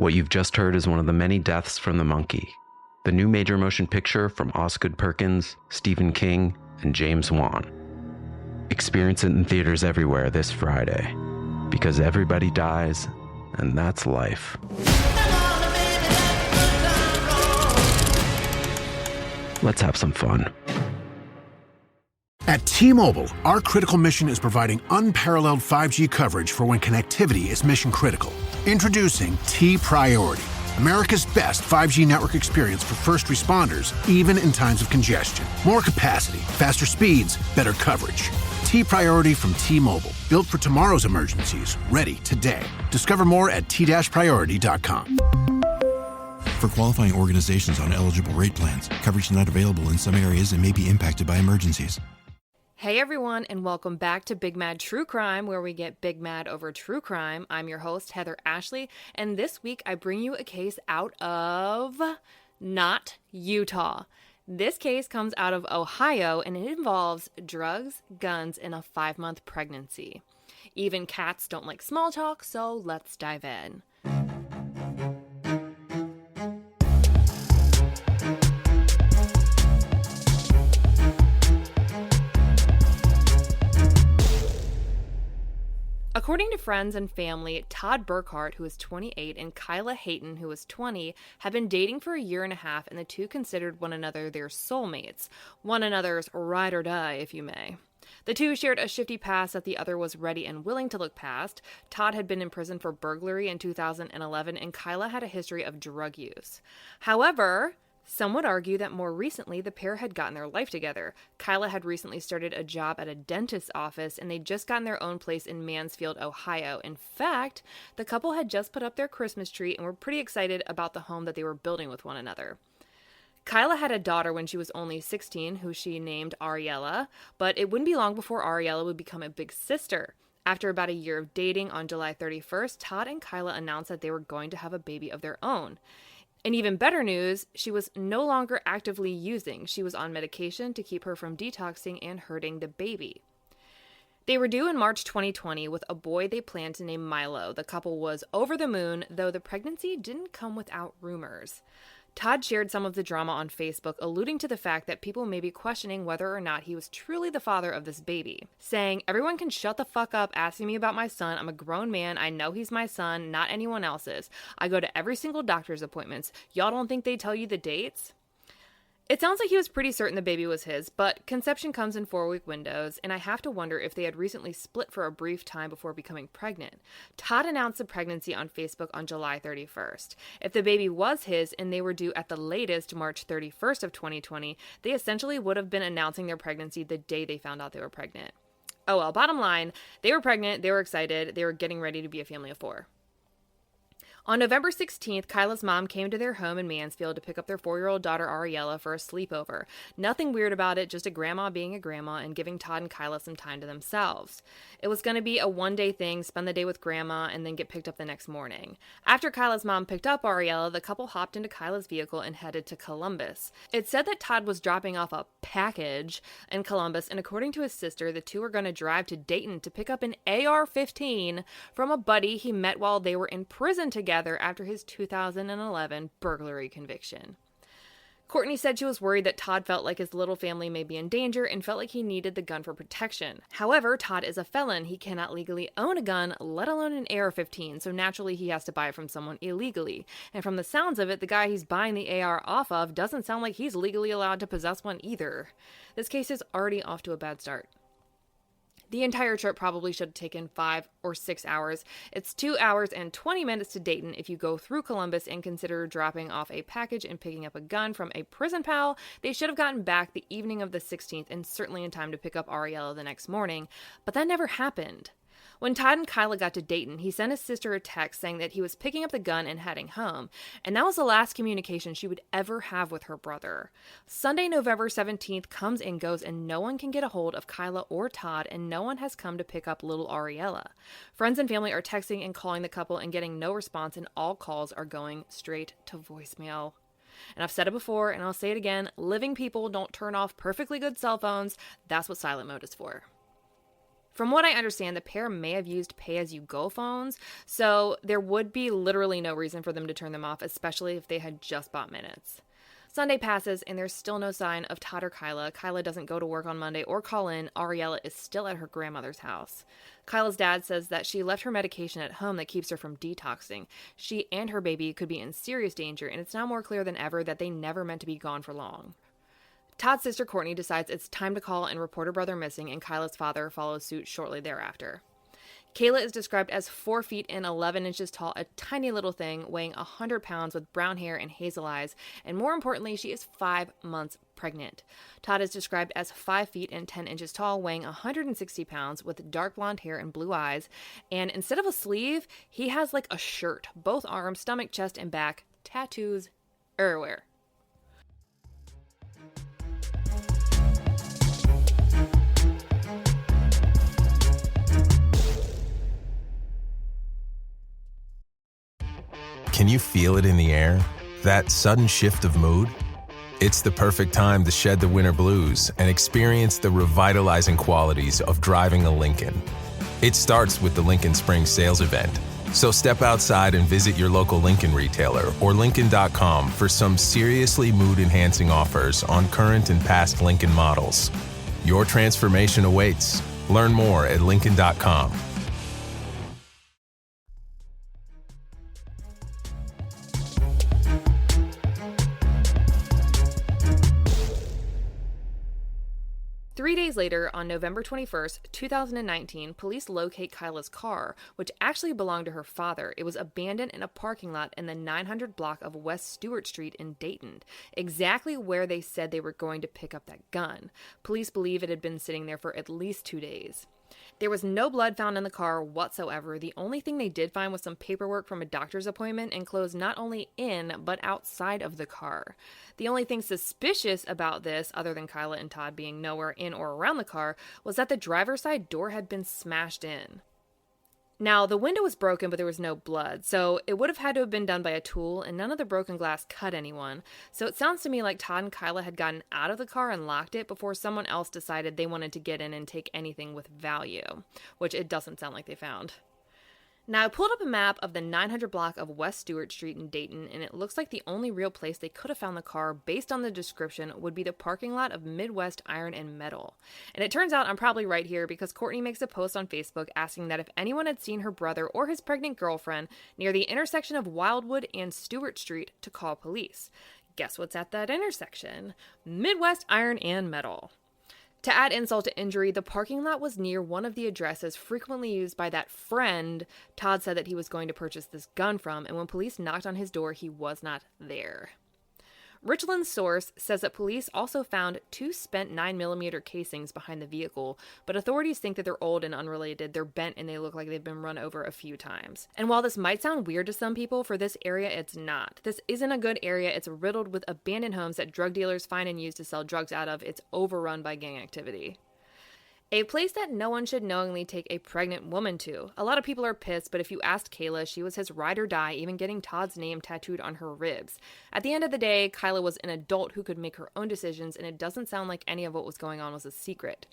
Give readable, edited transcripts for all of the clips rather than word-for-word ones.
What you've just heard is one of the many deaths from the monkey, the new major motion picture from Osgood Perkins, Stephen King, and James Wan. Experience it in theaters everywhere this Friday, because everybody dies, and that's life. Let's have some fun. At T-Mobile, our critical mission is providing unparalleled 5G coverage for when connectivity is mission critical. Introducing T-Priority, America's best 5G network experience for first responders, even in times of congestion. More capacity, faster speeds, better coverage. T-Priority from T-Mobile, built for tomorrow's emergencies, ready today. Discover more at t-priority.com. For qualifying organizations on eligible rate plans, coverage not available in some areas and may be impacted by emergencies. Hey everyone, and welcome back to Big Mad True Crime, where we get big mad over true crime. I'm your host, Heather Ashley, and this week I bring you a case out of not Utah. This case comes out of Ohio, and it involves drugs, guns, and a 5-month pregnancy. Even cats don't like small talk, so let's dive in. According to friends and family, Todd Burkhart, who is 28, and Kyla Hayton, who is 20, have been dating for a year and a half, and the two considered one another their soulmates, one another's ride or die, if you may. The two shared a shifty past that the other was ready and willing to look past. Todd had been in prison for burglary in 2011, and Kyla had a history of drug use. However, some would argue that more recently the pair had gotten their life together. Kyla had recently started a job at a dentist's office, and they'd just gotten their own place in Mansfield, Ohio. In fact, the couple had just put up their Christmas tree and were pretty excited about the home that they were building with one another. Kyla had a daughter when she was only 16, who she named Ariella, but it wouldn't be long before Ariella would become a big sister. After about a year of dating, on July 31st, Todd and Kyla announced that they were going to have a baby of their own. In even better news, she was no longer actively using. She was on medication to keep her from detoxing and hurting the baby. They were due in March 2020 with a boy they planned to name Milo. The couple was over the moon, though the pregnancy didn't come without rumors. Todd shared some of the drama on Facebook, alluding to the fact that people may be questioning whether or not he was truly the father of this baby, saying, "Everyone can shut the fuck up asking me about my son. I'm a grown man. I know he's my son, not anyone else's. I go to every single doctor's appointments. Y'all don't think they tell you the dates?" It sounds like he was pretty certain the baby was his, but conception comes in 4-week windows, and I have to wonder if they had recently split for a brief time before becoming pregnant. Todd announced the pregnancy on Facebook on July 31st. If the baby was his and they were due at the latest March 31st of 2020, they essentially would have been announcing their pregnancy the day they found out they were pregnant. Oh well, bottom line, they were pregnant, they were excited, they were getting ready to be a family of 4. On November 16th, Kyla's mom came to their home in Mansfield to pick up their 4-year-old daughter Ariella for a sleepover. Nothing weird about it, just a grandma being a grandma and giving Todd and Kyla some time to themselves. It was going to be a one-day thing, spend the day with grandma, and then get picked up the next morning. After Kyla's mom picked up Ariella, the couple hopped into Kyla's vehicle and headed to Columbus. It said that Todd was dropping off a package in Columbus, and according to his sister, the two were going to drive to Dayton to pick up an AR-15 from a buddy he met while they were in prison together after his 2011 burglary conviction. Courtney said she was worried that Todd felt like his little family may be in danger and felt like he needed the gun for protection. However, Todd is a felon. He cannot legally own a gun, let alone an AR-15, so naturally he has to buy it from someone illegally. And from the sounds of it, the guy he's buying the AR off of doesn't sound like he's legally allowed to possess one either. This case is already off to a bad start. The entire trip probably should have taken 5 or 6 hours. It's 2 hours and 20 minutes to Dayton if you go through Columbus and consider dropping off a package and picking up a gun from a prison pal. They should have gotten back the evening of the 16th and certainly in time to pick up Ariella the next morning, but that never happened. When Todd and Kyla got to Dayton, he sent his sister a text saying that he was picking up the gun and heading home, and that was the last communication she would ever have with her brother. Sunday, November 17th comes and goes, and no one can get a hold of Kyla or Todd, and no one has come to pick up little Ariella. Friends and family are texting and calling the couple and getting no response, and all calls are going straight to voicemail. And I've said it before, and I'll say it again, living people don't turn off perfectly good cell phones. That's what silent mode is for. From what I understand, the pair may have used pay-as-you-go phones, so there would be literally no reason for them to turn them off, especially if they had just bought minutes. Sunday passes, and there's still no sign of Todd or Kyla. Kyla doesn't go to work on Monday or call in. Ariella is still at her grandmother's house. Kyla's dad says that she left her medication at home that keeps her from detoxing. She and her baby could be in serious danger, and it's now more clear than ever that they never meant to be gone for long. Todd's sister Courtney decides it's time to call and report her brother missing, and Kyla's father follows suit shortly thereafter. Kayla is described as 4 feet and 11 inches tall, a tiny little thing weighing 100 pounds with brown hair and hazel eyes, and more importantly, she is 5 months pregnant. Todd is described as 5 feet and 10 inches tall, weighing 160 pounds with dark blonde hair and blue eyes, and instead of a sleeve, he has like a shirt, both arms, stomach, chest, and back, tattoos everywhere. Can you feel it in the air? That sudden shift of mood? It's the perfect time to shed the winter blues and experience the revitalizing qualities of driving a Lincoln. It starts with the Lincoln Spring Sales Event. So step outside and visit your local Lincoln retailer or Lincoln.com for some seriously mood-enhancing offers on current and past Lincoln models. Your transformation awaits. Learn more at Lincoln.com. Three days later, on November 21st, 2019, police locate Kyla's car, which actually belonged to her father. It was abandoned in a parking lot in the 900 block of West Stewart Street in Dayton, exactly where they said they were going to pick up that gun. Police believe it had been sitting there for at least 2 days. There was no blood found in the car whatsoever. The only thing they did find was some paperwork from a doctor's appointment and clothes not only in, but outside of the car. The only thing suspicious about this, other than Kyla and Todd being nowhere in or around the car, was that the driver's side door had been smashed in. Now, the window was broken, but there was no blood, so it would have had to have been done by a tool, and none of the broken glass cut anyone. So it sounds to me like Todd and Kyla had gotten out of the car and locked it before someone else decided they wanted to get in and take anything with value, which it doesn't sound like they found. Now, I pulled up a map of the 900 block of West Stewart Street in Dayton, and it looks like the only real place they could have found the car, based on the description, would be the parking lot of Midwest Iron and Metal. And it turns out I'm probably right here because Courtney makes a post on Facebook asking that if anyone had seen her brother or his pregnant girlfriend near the intersection of Wildwood and Stewart Street to call police. Guess what's at that intersection? Midwest Iron and Metal. To add insult to injury, the parking lot was near one of the addresses frequently used by that friend Todd said that he was going to purchase this gun from, and when police knocked on his door, he was not there. Richland's source says that police also found 2 spent 9mm casings behind the vehicle, but authorities think that they're old and unrelated, they're bent, and they look like they've been run over a few times. And while this might sound weird to some people, for this area it's not. This isn't a good area. It's riddled with abandoned homes that drug dealers find and use to sell drugs out of. It's overrun by gang activity. A place that no one should knowingly take a pregnant woman to. A lot of people are pissed, but if you asked Kayla, she was his ride or die, even getting Todd's name tattooed on her ribs. At the end of the day, Kyla was an adult who could make her own decisions, and it doesn't sound like any of what was going on was a secret.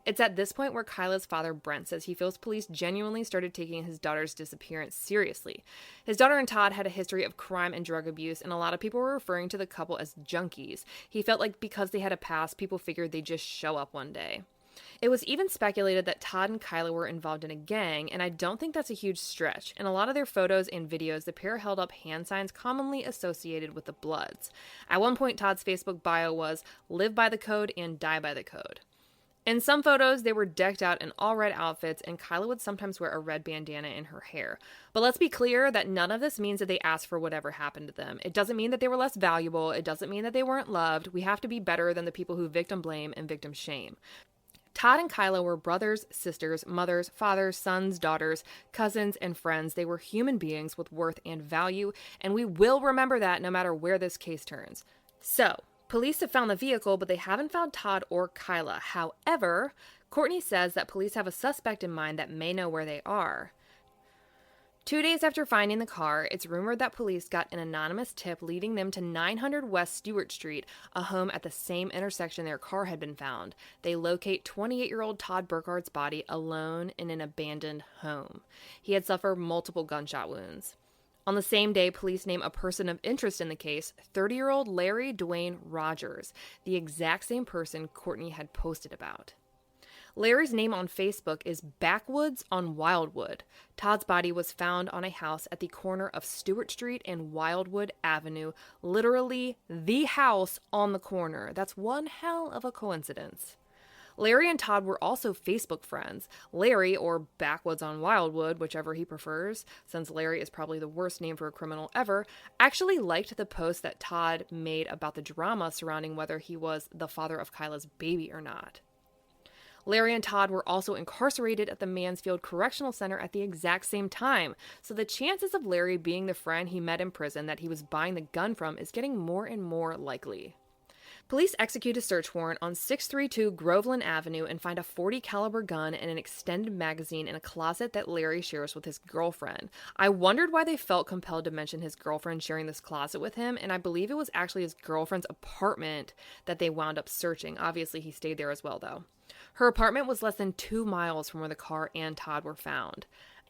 It's at this point where Kyla's father, Brent, says he feels police genuinely started taking his daughter's disappearance seriously. His daughter and Todd had a history of crime and drug abuse, and a lot of people were referring to the couple as junkies. He felt like because they had a past, people figured they'd just show up one day. It was even speculated that Todd and Kyla were involved in a gang, and I don't think that's a huge stretch. In a lot of their photos and videos, the pair held up hand signs commonly associated with the Bloods. At one point, Todd's Facebook bio was, "Live by the code and die by the code." In some photos, they were decked out in all red outfits, and Kyla would sometimes wear a red bandana in her hair. But let's be clear that none of this means that they asked for whatever happened to them. It doesn't mean that they were less valuable. It doesn't mean that they weren't loved. We have to be better than the people who victim blame and victim shame. Todd and Kyla were brothers, sisters, mothers, fathers, sons, daughters, cousins, and friends. They were human beings with worth and value, and we will remember that no matter where this case turns. So, police have found the vehicle, but they haven't found Todd or Kyla. However, Courtney says that police have a suspect in mind that may know where they are. 2 days after finding the car, it's rumored that police got an anonymous tip leading them to 900 West Stewart Street, a home at the same intersection their car had been found. They locate 28-year-old Todd Burkhart's body alone in an abandoned home. He had suffered multiple gunshot wounds. On the same day, police name a person of interest in the case, 30-year-old Larry Dwayne Rogers, the exact same person Courtney had posted about. Larry's name on Facebook is Backwoods on Wildwood. Todd's body was found on a house at the corner of Stewart Street and Wildwood Avenue, literally the house on the corner. That's one hell of a coincidence. Larry and Todd were also Facebook friends. Larry, or Backwoods on Wildwood, whichever he prefers, since Larry is probably the worst name for a criminal ever, actually liked the post that Todd made about the drama surrounding whether he was the father of Kyla's baby or not. Larry and Todd were also incarcerated at the Mansfield Correctional Center at the exact same time, so the chances of Larry being the friend he met in prison that he was buying the gun from is getting more and more likely. Police execute a search warrant on 632 Groveland Avenue and find a .40 caliber gun and an extended magazine in a closet that Larry shares with his girlfriend. I wondered why they felt compelled to mention his girlfriend sharing this closet with him, and I believe it was actually his girlfriend's apartment that they wound up searching. Obviously, he stayed there as well, though. Her apartment was less than 2 miles from where the car and Todd were found.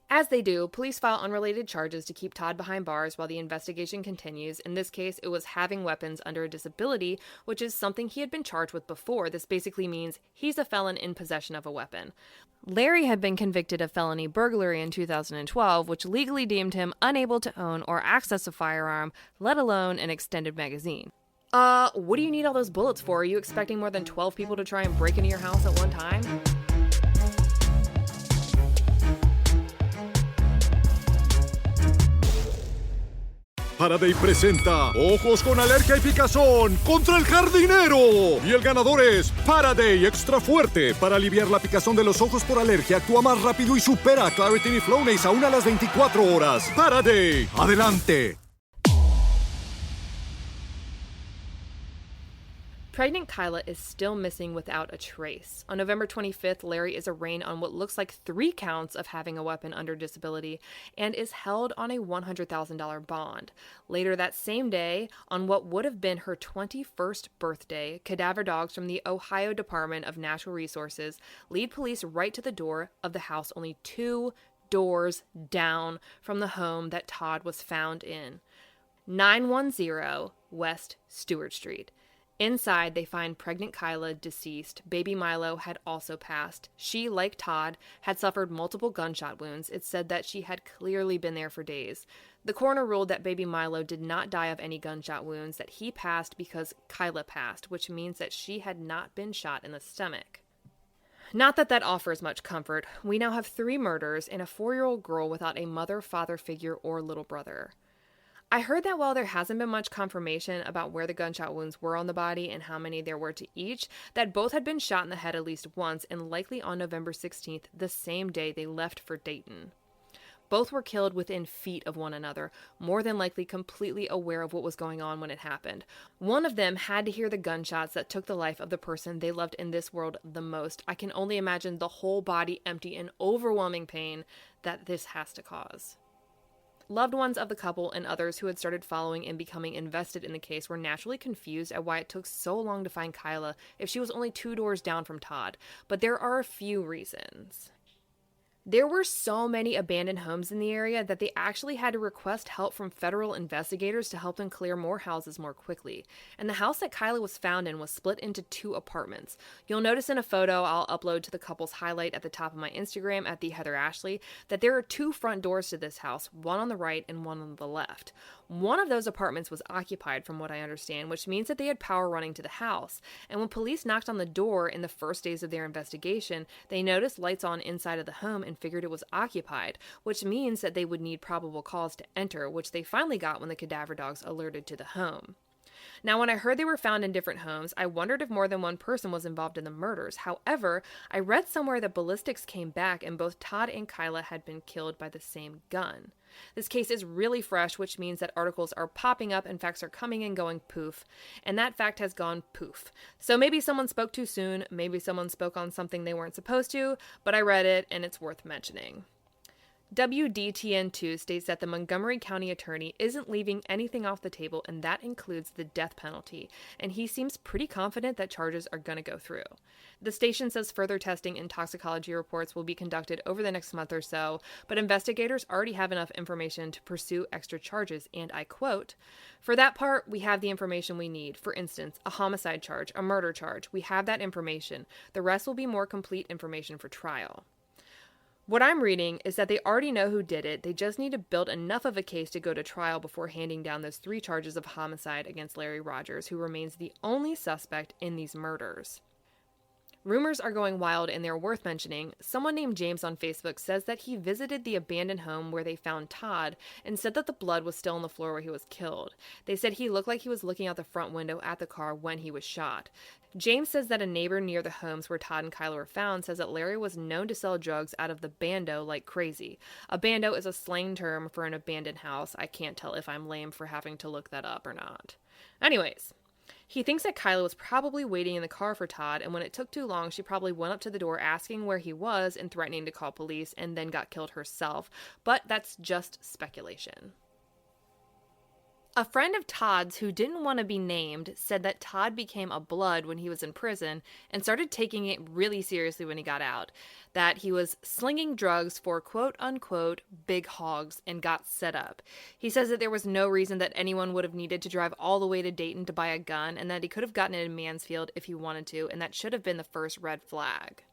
As they do, police file unrelated charges to keep Todd behind bars while the investigation continues. In this case, it was having weapons under a disability, which is something he had been charged with before. This basically means he's a felon in possession of a weapon. Larry had been convicted of felony burglary in 2012, which legally deemed him unable to own or access a firearm, let alone an extended magazine. What do you need all those bullets for? Are you expecting more than 12 people to try and break into your house at one time? Faraday presenta Ojos con Alergia y Picazón contra el jardinero. Y el ganador es Faraday Extra Fuerte. Para aliviar la picazón de los ojos por alergia, actúa más rápido y supera a Claritin y Flonase aún a las 24 horas. Faraday, adelante. Pregnant Kyla is still missing without a trace. On November 25th, Larry is arraigned on what looks like 3 counts of having a weapon under disability and is held on a $100,000 bond. Later that same day, on what would have been her 21st birthday, cadaver dogs from the Ohio Department of Natural Resources lead police right to the door of the house only 2 doors down from the home that Todd was found in. 910 West Stewart Street. Inside, they find pregnant Kyla deceased. Baby Milo had also passed. She, like Todd, had suffered multiple gunshot wounds. It's said that she had clearly been there for days. The coroner ruled that baby Milo did not die of any gunshot wounds, that he passed because Kyla passed, which means that she had not been shot in the stomach. Not that that offers much comfort. We now have 3 murders and a 4-year-old girl without a mother, father figure, or little brother. I heard that while there hasn't been much confirmation about where the gunshot wounds were on the body and how many there were to each, that both had been shot in the head at least once and likely on November 16th, the same day they left for Dayton. Both were killed within feet of one another, more than likely completely aware of what was going on when it happened. One of them had to hear the gunshots that took the life of the person they loved in this world the most. I can only imagine the whole body empty and overwhelming pain that this has to cause. Loved ones of the couple and others who had started following and becoming invested in the case were naturally confused at why it took so long to find Kyla if she was only 2 doors down from Todd, but there are a few reasons. There were so many abandoned homes in the area that they actually had to request help from federal investigators to help them clear more houses more quickly. And the house that Kyla was found in was split into 2 apartments. You'll notice in a photo I'll upload to the couple's highlight at the top of my Instagram at the Heather Ashley that there are 2 front doors to this house, one on the right and one on the left. One of those apartments was occupied, from what I understand, which means that they had power running to the house. And when police knocked on the door in the first days of their investigation, they noticed lights on inside of the home and figured it was occupied, which means that they would need probable cause to enter, which they finally got when the cadaver dogs alerted to the home. Now, when I heard they were found in different homes, I wondered if more than one person was involved in the murders. However, I read somewhere that ballistics came back and both Todd and Kyla had been killed by the same gun. This case is really fresh, which means that articles are popping up and facts are coming and going poof, and that fact has gone poof. So maybe someone spoke too soon, maybe someone spoke on something they weren't supposed to, but I read it and it's worth mentioning. WDTN2 states that the Montgomery County attorney isn't leaving anything off the table, and that includes the death penalty, and he seems pretty confident that charges are going to go through. The station says further testing and toxicology reports will be conducted over the next month or so, but investigators already have enough information to pursue extra charges, and I quote, "For that part, we have the information we need. For instance, a homicide charge, a murder charge. We have that information. The rest will be more complete information for trial." What I'm reading is that they already know who did it. They just need to build enough of a case to go to trial before handing down those 3 charges of homicide against Larry Rogers, who remains the only suspect in these murders. Rumors are going wild and they're worth mentioning. Someone named James on Facebook says that he visited the abandoned home where they found Todd and said that the blood was still on the floor where he was killed. They said he looked like he was looking out the front window at the car when he was shot. James says that a neighbor near the homes where Todd and Kyla were found says that Larry was known to sell drugs out of the bando like crazy. A bando is a slang term for an abandoned house. I can't tell if I'm lame for having to look that up or not. Anyways, he thinks that Kyla was probably waiting in the car for Todd, and when it took too long, she probably went up to the door asking where he was and threatening to call police, and then got killed herself. But that's just speculation. A friend of Todd's who didn't want to be named said that Todd became a blood when he was in prison and started taking it really seriously when he got out. That he was slinging drugs for quote-unquote big hogs and got set up. He says that there was no reason that anyone would have needed to drive all the way to Dayton to buy a gun, and that he could have gotten it in Mansfield if he wanted to, and that should have been the first red flag.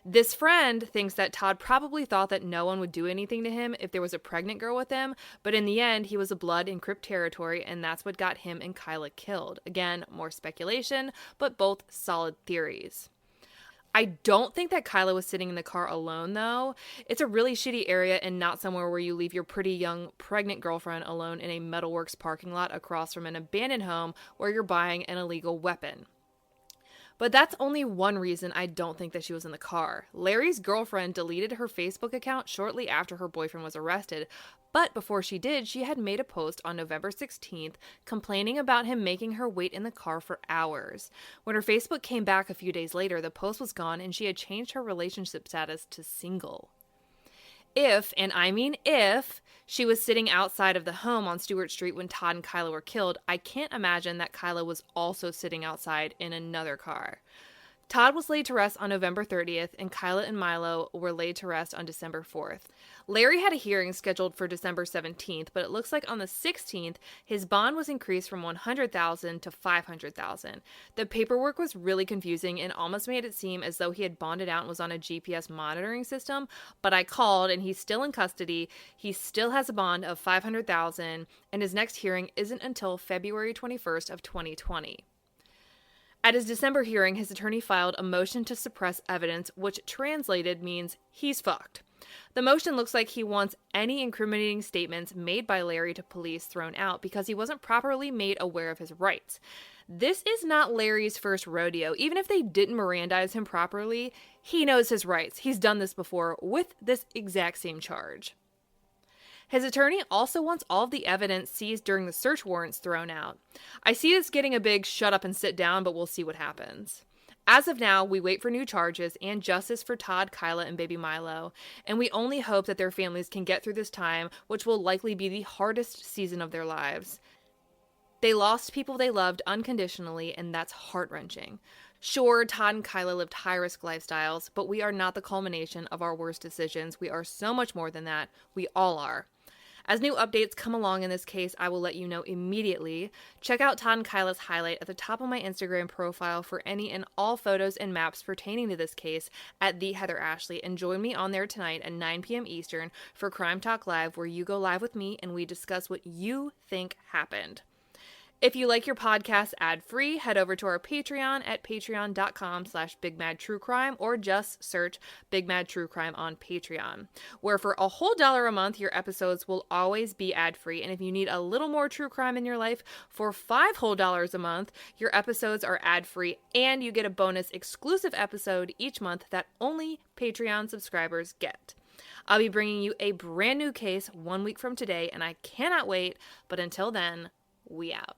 This friend thinks that Todd probably thought that no one would do anything to him if there was a pregnant girl with him, but in the end, he was a blood in Crip territory, and that's what got him and Kyla killed. Again, more speculation, but both solid theories. I don't think that Kyla was sitting in the car alone, though. It's a really shitty area and not somewhere where you leave your pretty young pregnant girlfriend alone in a metalworks parking lot across from an abandoned home where you're buying an illegal weapon. But that's only one reason I don't think that she was in the car. Larry's girlfriend deleted her Facebook account shortly after her boyfriend was arrested, but before she did, she had made a post on November 16th complaining about him making her wait in the car for hours. When her Facebook came back a few days later, the post was gone and she had changed her relationship status to single. If, and I mean if, she was sitting outside of the home on Stewart Street when Todd and Kyla were killed, I can't imagine that Kyla was also sitting outside in another car. Todd was laid to rest on November 30th, and Kyla and Milo were laid to rest on December 4th. Larry had a hearing scheduled for December 17th, but it looks like on the 16th, his bond was increased from $100,000 to $500,000. The paperwork was really confusing and almost made it seem as though he had bonded out and was on a GPS monitoring system, but I called and he's still in custody. He still has a bond of $500,000, and his next hearing isn't until February 21st of 2020. At his December hearing, his attorney filed a motion to suppress evidence, which translated means he's fucked. The motion looks like he wants any incriminating statements made by Larry to police thrown out because he wasn't properly made aware of his rights. This is not Larry's first rodeo. Even if they didn't Mirandize him properly, he knows his rights. He's done this before with this exact same charge. His attorney also wants all of the evidence seized during the search warrants thrown out. I see this getting a big shut up and sit down, but we'll see what happens. As of now, we wait for new charges and justice for Todd, Kyla, and baby Milo, and we only hope that their families can get through this time, which will likely be the hardest season of their lives. They lost people they loved unconditionally, and that's heart-wrenching. Sure, Todd and Kyla lived high-risk lifestyles, but we are not the culmination of our worst decisions. We are so much more than that. We all are. As new updates come along in this case, I will let you know immediately. Check out Todd and Kyla's highlight at the top of my Instagram profile for any and all photos and maps pertaining to this case at @TheHeatherAshley, and join me on there tonight at 9 p.m. Eastern for Crime Talk Live, where you go live with me and we discuss what you think happened. If you like your podcast ad-free, head over to our Patreon at patreon.com/BigMadTrueCrime, or just search Big Mad True Crime on Patreon, where for a whole $1 a month, your episodes will always be ad-free. And if you need a little more true crime in your life, for $5 whole a month, your episodes are ad-free, and you get a bonus exclusive episode each month that only Patreon subscribers get. I'll be bringing you a brand new case 1 week from today, and I cannot wait. But until then, we out.